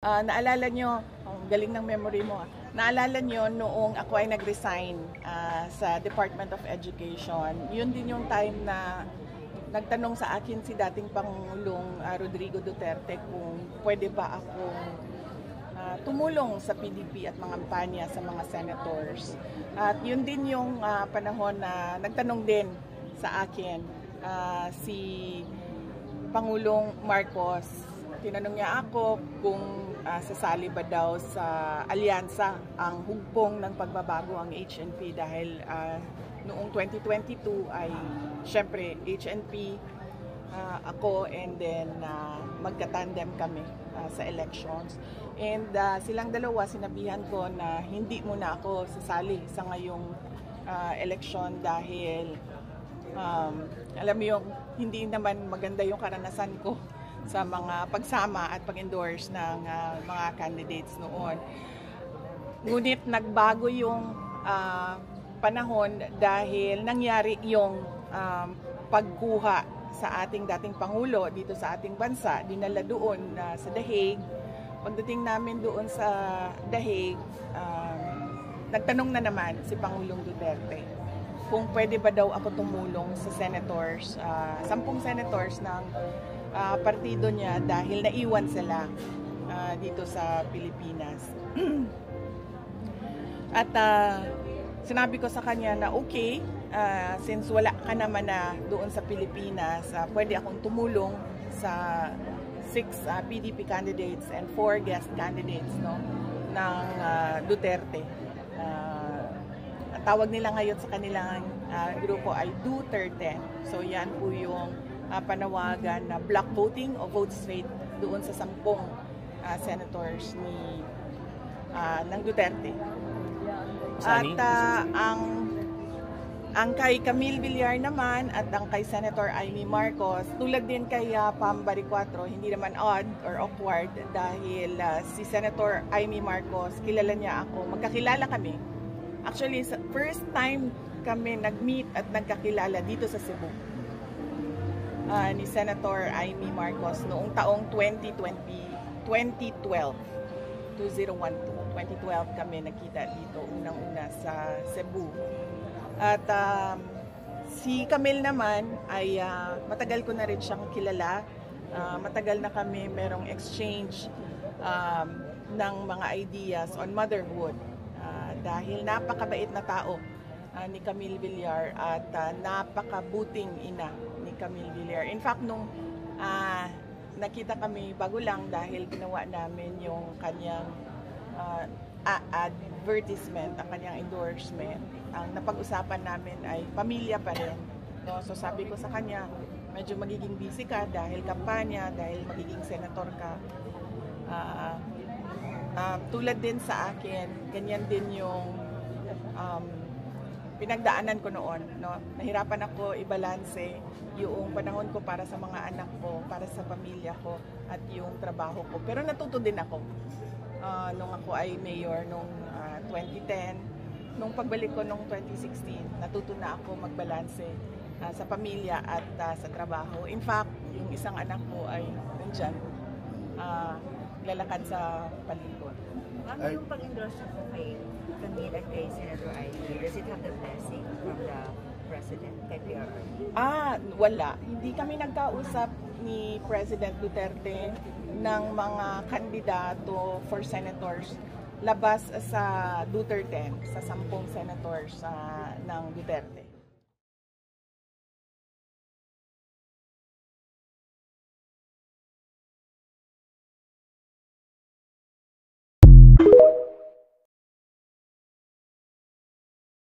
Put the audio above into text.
Naalala nyo, galing ng memory mo, naalala nyo noong ako ay nag-resign sa Department of Education, yun din yung time na nagtanong sa akin si dating Pangulong Rodrigo Duterte kung pwede ba akong tumulong sa PDP at mga kampanya sa mga senators. At yun din yung panahon na nagtanong din sa akin si Pangulong Marcos. Tinanong niya ako kung sasali ba daw sa alyansa ang hugpong ng pagbabago ang HNP dahil noong 2022 ay syempre HNP, ako, and then magka-tandem kami sa elections. And silang dalawa, sinabihan ko na hindi muna ako sasali sa ngayong election dahil alam mo yung hindi naman maganda yung karanasan ko sa mga pagsama at pag-endorse ng mga candidates noon. Ngunit nagbago yung panahon dahil nangyari yung pagkuha sa ating dating Pangulo dito sa ating bansa, dinala doon sa The Hague. Pagdating namin doon sa The Hague, nagtanong na naman si Pangulong Duterte kung pwede ba daw ako tumulong sa senators, 10 senators ng partido niya dahil naiwan sila dito sa Pilipinas. At sinabi ko sa kanya na okay, since wala ka naman na doon sa Pilipinas, pwede akong tumulong sa 6 PDP candidates and 4 guest candidates, no, ng Duterte. Ang tawag nila ngayon sa kanilang grupo ay Duterte. So yan po yung panawagan na block voting o vote straight doon sa 10 senators ng Duterte. At ang kay Camille Villar naman at ang kay Senator Amy Marcos, tulad din kay Pam Baricuatro, hindi naman odd or awkward dahil si Senator Amy Marcos, kilala niya ako, magkakilala kami. Actually, first time kami nag-meet at nagkakilala dito sa Cebu ni Senator Amy Marcos noong taong 2012 kami nagkita dito unang-una sa Cebu. At si Camille naman ay matagal ko na rin siyang kilala. Matagal na kami merong exchange ng mga ideas on motherhood. Dahil napakabait na tao ni Camille Villar at napakabuting ina ni Camille Villar. In fact, nung nakita kami bago lang dahil ginawa namin yung kanyang advertisement, ang kanyang endorsement, ang napag-usapan namin ay pamilya pa rin. No? So sabi ko sa kanya, medyo magiging busy ka dahil kampanya, dahil magiging senator ka. Tulad din sa akin, ganyan din yung pinagdaanan ko noon. No? Nahirapan ako ibalanse yung panahon ko para sa mga anak ko, para sa pamilya ko, at yung trabaho ko. Pero natuto din ako. Nung ako ay mayor nung 2010, nung pagbalik ko nung 2016, natuto na ako magbalanse sa pamilya at sa trabaho. In fact, yung isang anak ko ay nandyan, lalakad sa palibot. Ano yung pag-endorse mo kay Camille at kay Senator Ivy? Does it have the blessing from the President kay PRRD? Wala. Hindi kami nagkausap ni President Duterte ng mga kandidato for senators labas sa Duterte, sa 10 senators ng Duterte.